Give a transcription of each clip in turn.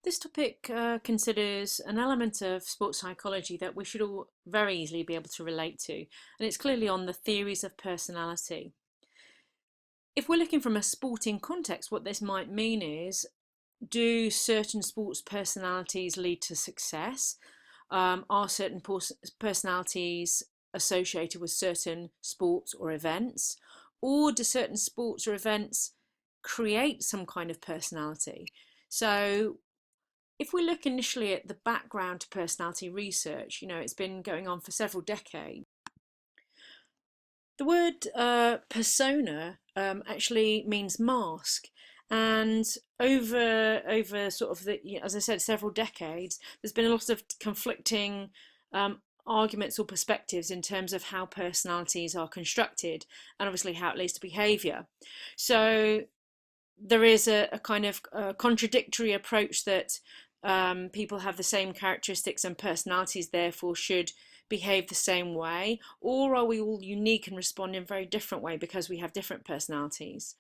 This topic considers an element of sports psychology that we should all very easily be able to relate to, and it's clearly on the theories of personality. If we're looking from a sporting context, what this might mean is, do certain sports personalities lead to success? Are certain personalities associated with certain sports or events? Or do certain sports or events create some kind of personality? So if we look initially at the background to personality research, it's been going on for several decades. The word persona actually means mask, and over sort of as I said, several decades, there's been a lot of conflicting arguments or perspectives in terms of how personalities are constructed, and obviously how it leads to behaviour. So there is a kind of contradictory approach that people have the same characteristics and personalities, therefore should behave the same way, or are we all unique and respond in a very different way because we have different personalities?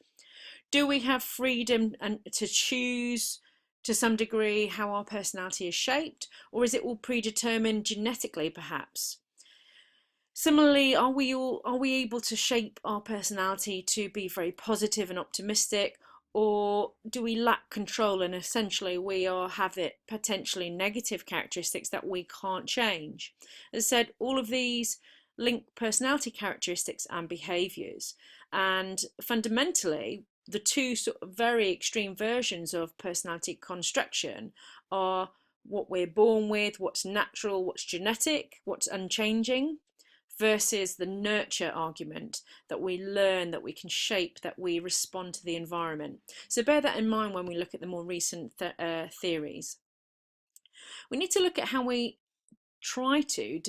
Do we have freedom and to choose to some degree how our personality is shaped, or is it all predetermined genetically perhaps? Similarly, are we able to shape our personality to be very positive and optimistic, or do we lack control and essentially have it potentially negative characteristics that we can't change? As I said, all of these link personality characteristics and behaviours, and fundamentally the two sort of very extreme versions of personality construction are what we're born with, what's natural, what's genetic, what's unchanging, versus the nurture argument that we learn, that we can shape, that we respond to the environment. So bear that in mind when we look at the more recent theories. We need to look at how we try to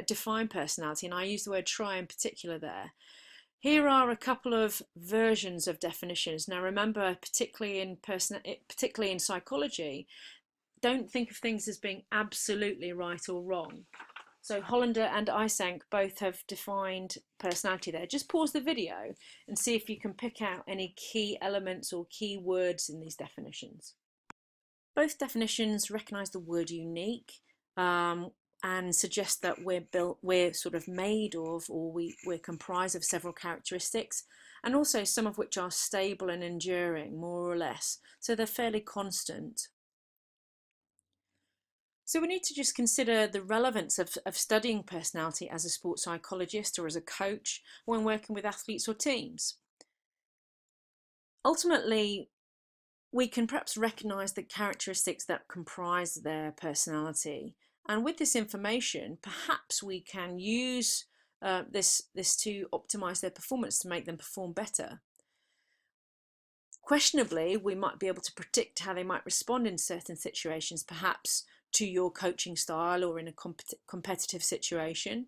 define personality, and I use the word try in particular there. Here are a couple of versions of definitions. Now remember, particularly in psychology, don't think of things as being absolutely right or wrong. So Hollander and Eysenck both have defined personality there. Just pause the video and see if you can pick out any key elements or key words in these definitions. Both definitions recognise the word unique and suggest that we're sort of made of, or we're comprised of several characteristics, and also some of which are stable and enduring, more or less. So they're fairly constant. So we need to just consider the relevance of studying personality as a sports psychologist or as a coach when working with athletes or teams. Ultimately, we can perhaps recognise the characteristics that comprise their personality. And with this information, perhaps we can use this to optimise their performance, to make them perform better. Questionably, we might be able to predict how they might respond in certain situations, perhaps to your coaching style or in a competitive situation.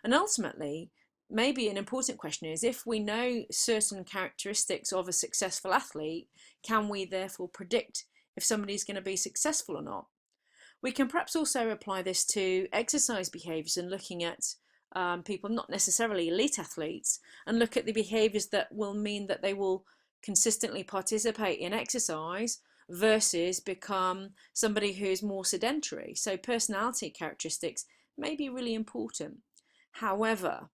And ultimately, maybe an important question is, if we know certain characteristics of a successful athlete, can we therefore predict if somebody's going to be successful or not? We can perhaps also apply this to exercise behaviours and looking at people, not necessarily elite athletes, and look at the behaviours that will mean that they will consistently participate in exercise versus become somebody who's more sedentary. So personality characteristics may be really important. However,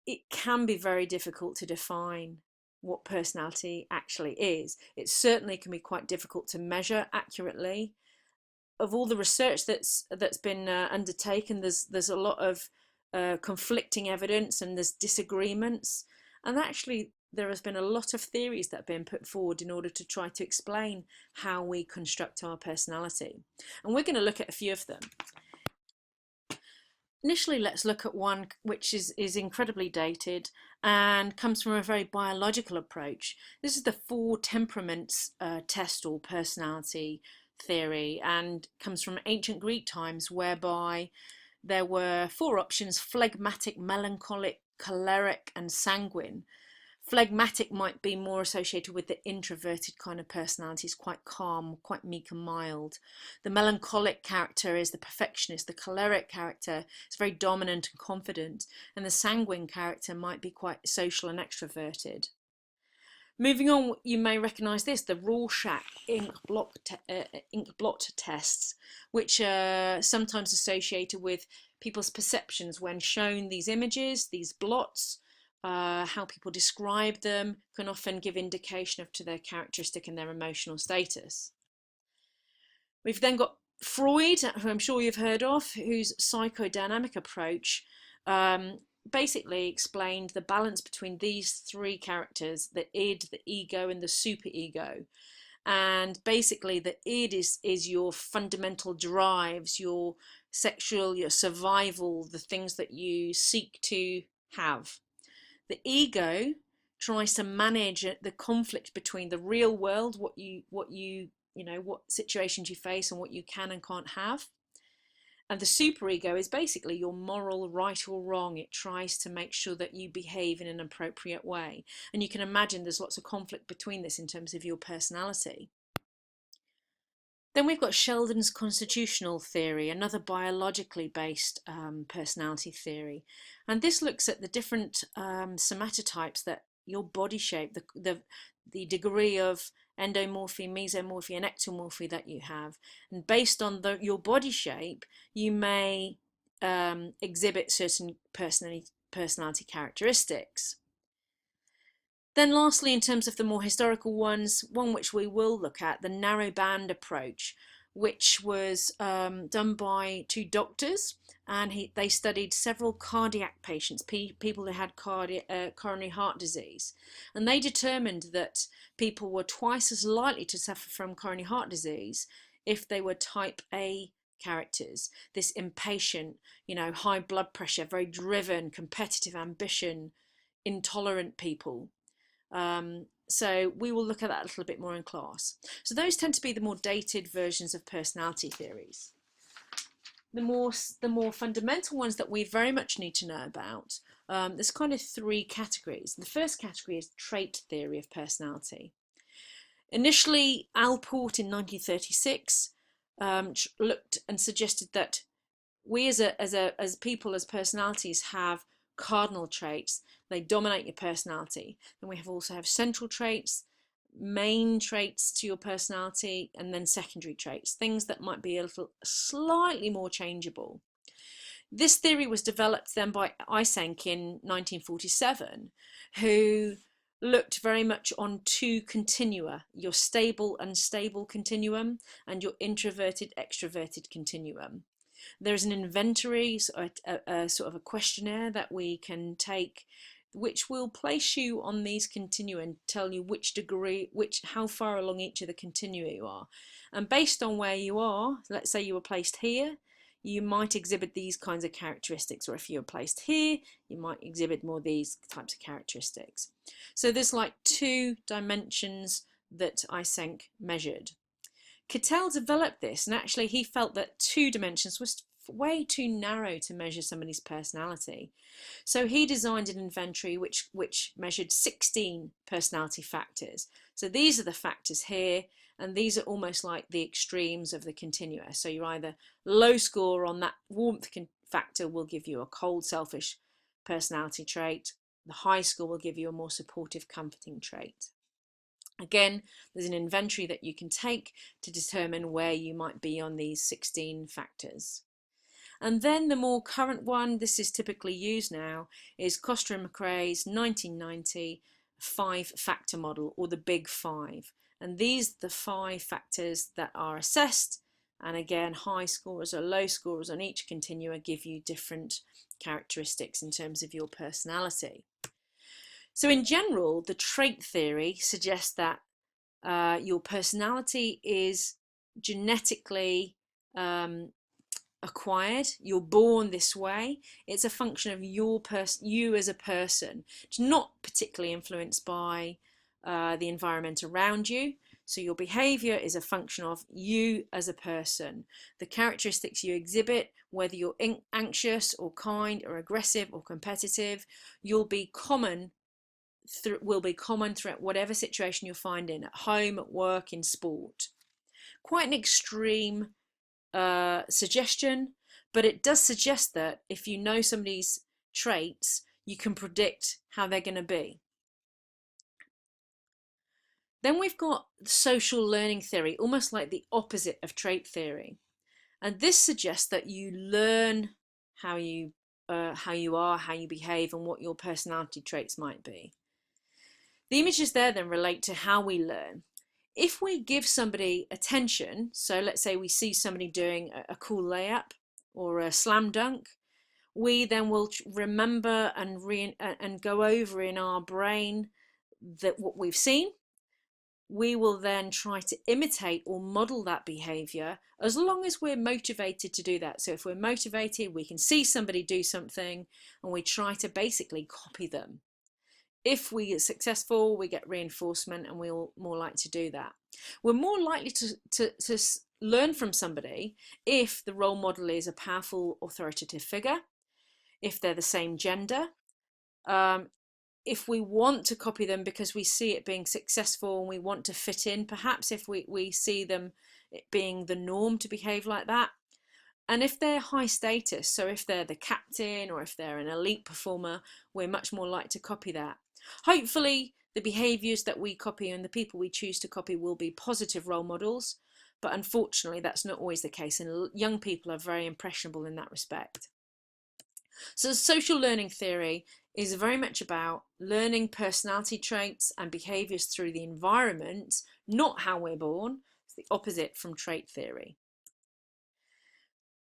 it can be very difficult to define what personality actually is. It certainly can be quite difficult to measure accurately. Of all the research that's been undertaken, there's a lot of conflicting evidence, and there's disagreements, and actually there has been a lot of theories that have been put forward in order to try to explain how we construct our personality, and we're going to look at a few of them. Initially, let's look at one which is incredibly dated and comes from a very biological approach. This is the four temperaments test or personality theory, and comes from ancient Greek times, whereby there were four options: phlegmatic, melancholic, choleric, and sanguine. Phlegmatic might be more associated with the introverted kind of personalities, quite calm, quite meek and mild. The melancholic character is the perfectionist. The choleric character is very dominant and confident. And the sanguine character might be quite social and extroverted. Moving on, you may recognise this, the Rorschach ink blot tests, which are sometimes associated with people's perceptions when shown these images, these blots. How people describe them can often give indication of to their characteristic and their emotional status. We've then got Freud, who I'm sure you've heard of, whose psychodynamic approach basically explained the balance between these three characters, the id, the ego, and the superego. And basically the id is your fundamental drives, your sexual, your survival, the things that you seek to have. The ego tries to manage the conflict between the real world, what situations you face and what you can and can't have. And the superego is basically your moral right or wrong. It tries to make sure that you behave in an appropriate way. And you can imagine there's lots of conflict between this in terms of your personality. Then we've got Sheldon's constitutional theory, another biologically based personality theory. And this looks at the different somatotypes that your body shape, the degree of endomorphy, mesomorphy, and ectomorphy that you have. And based on your body shape, you may exhibit certain personality characteristics. Then lastly, in terms of the more historical ones, one which we will look at, the narrow band approach, which was done by two doctors, and they studied several cardiac patients, people who had coronary heart disease. And they determined that people were twice as likely to suffer from coronary heart disease if they were type A characters, this impatient, high blood pressure, very driven, competitive ambition, intolerant people. So we will look at that a little bit more in class. So those tend to be the more dated versions of personality theories. The more fundamental ones that we very much need to know about, there's kind of three categories. The first category is trait theory of personality. Initially, Allport in 1936 looked and suggested that we as people, as personalities, have cardinal traits. They dominate your personality. Then we also have central traits, main traits to your personality, and then secondary traits, things that might be slightly more changeable. This theory was developed then by Eysenck in 1947, who looked very much on two continua, your stable unstable continuum and your introverted extroverted continuum. There's an inventory, a sort of a questionnaire that we can take, which will place you on these continua and tell you which degree, how far along each of the continua you are. And based on where you are, let's say you were placed here, you might exhibit these kinds of characteristics, or if you were placed here, you might exhibit more these types of characteristics. So there's like two dimensions that Eysenck measured. Cattell developed this, and actually he felt that 2 dimensions was way too narrow to measure somebody's personality. So he designed an inventory which measured 16 personality factors. So these are the factors here, and these are almost like the extremes of the continua. So you're either low score on that warmth factor will give you a cold, selfish personality trait. The high score will give you a more supportive, comforting trait. Again, there's an inventory that you can take to determine where you might be on these 16 factors. And then the more current one, this is typically used now, is Costa and McRae's 1990 5-factor model, or the Big Five. And these are the 5 factors that are assessed. And again, high scores or low scores on each continua give you different characteristics in terms of your personality. So in general, the trait theory suggests that your personality is genetically acquired. You're born this way. It's a function of you as a person. It's not particularly influenced by the environment around you. So your behavior is a function of you as a person. The characteristics you exhibit, whether you're anxious or kind or aggressive or competitive, will be common throughout whatever situation you're finding, at home, at work, in sport. Quite an extreme suggestion, but it does suggest that if you know somebody's traits, you can predict how they're going to be. Then we've got social learning theory, almost like the opposite of trait theory. And this suggests that you learn how you are, how you behave, and what your personality traits might be. The images there then relate to how we learn. If we give somebody attention, so let's say we see somebody doing a cool layup or a slam dunk, we then will remember and go over in our brain that what we've seen. We will then try to imitate or model that behavior as long as we're motivated to do that. So if we're motivated, we can see somebody do something and we try to basically copy them. If we get successful, we get reinforcement and we're more likely to do that. We're more likely to learn from somebody if the role model is a powerful authoritative figure, if they're the same gender, if we want to copy them because we see it being successful and we want to fit in, perhaps if we see them it being the norm to behave like that. And if they're high status, so if they're the captain or if they're an elite performer, we're much more likely to copy that. Hopefully, the behaviours that we copy and the people we choose to copy will be positive role models, but unfortunately that's not always the case, and young people are very impressionable in that respect. So social learning theory is very much about learning personality traits and behaviours through the environment, not how we're born. It's the opposite from trait theory.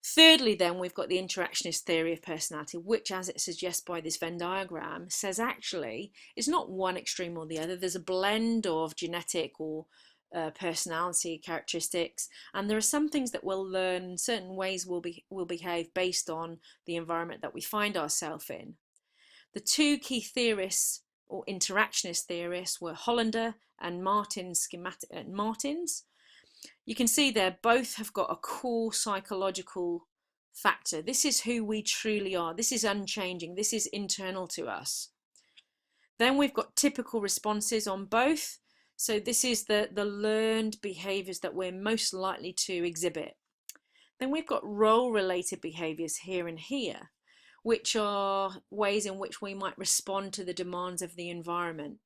Thirdly, then, we've got the interactionist theory of personality, which, as it suggests by this Venn diagram, says actually it's not one extreme or the other. There's a blend of genetic or personality characteristics, and there are some things that we'll learn in certain ways will behave based on the environment that we find ourselves in. The two key theorists or interactionist theorists were Hollander and Martins. You can see there both have got a core psychological factor. This is who we truly are. This is unchanging. This is internal to us. Then we've got typical responses on both. So this is the learned behaviours that we're most likely to exhibit. Then we've got role-related behaviours here and here, which are ways in which we might respond to the demands of the environment.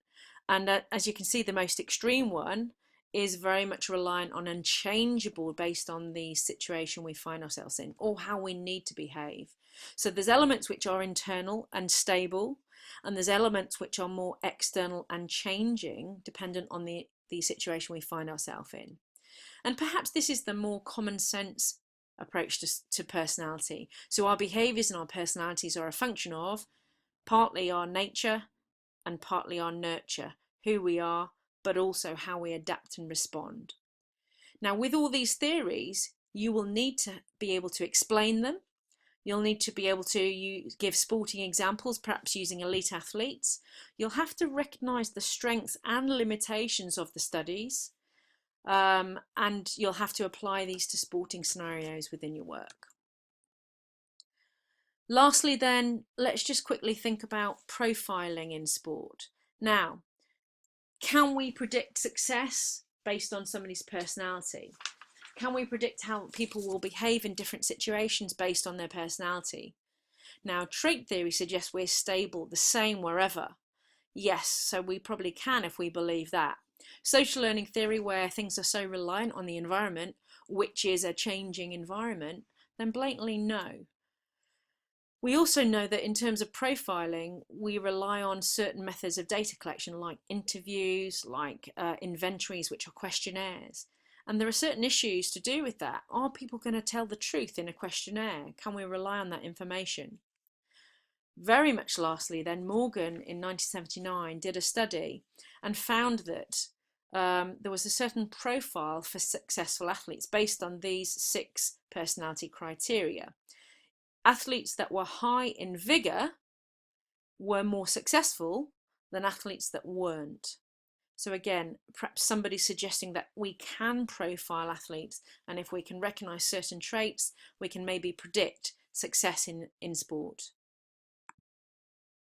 And as you can see, the most extreme one is very much reliant on unchangeable based on the situation we find ourselves in or how we need to behave. So there's elements which are internal and stable, and there's elements which are more external and changing dependent on the situation we find ourselves in. And perhaps this is the more common sense approach to personality. So our behaviours and our personalities are a function of partly our nature and partly our nurture, who we are, but also how we adapt and respond. Now, with all these theories, you will need to be able to explain them. You'll need to be able to give sporting examples, perhaps using elite athletes. You'll have to recognise the strengths and limitations of the studies, and you'll have to apply these to sporting scenarios within your work. Lastly then, let's just quickly think about profiling in sport. Now, can we predict success based on somebody's personality? Can we predict how people will behave in different situations based on their personality? Now, trait theory suggests we're stable, the same wherever. Yes, so we probably can if we believe that. Social learning theory, where things are so reliant on the environment, which is a changing environment, then blatantly no. We also know that in terms of profiling, we rely on certain methods of data collection like interviews, like inventories, which are questionnaires. And there are certain issues to do with that. Are people going to tell the truth in a questionnaire? Can we rely on that information? Very much lastly, then, Morgan in 1979 did a study and found that there was a certain profile for successful athletes based on these 6 personality criteria. Athletes that were high in vigour were more successful than athletes that weren't. So again, perhaps somebody suggesting that we can profile athletes, and if we can recognise certain traits, we can maybe predict success in sport.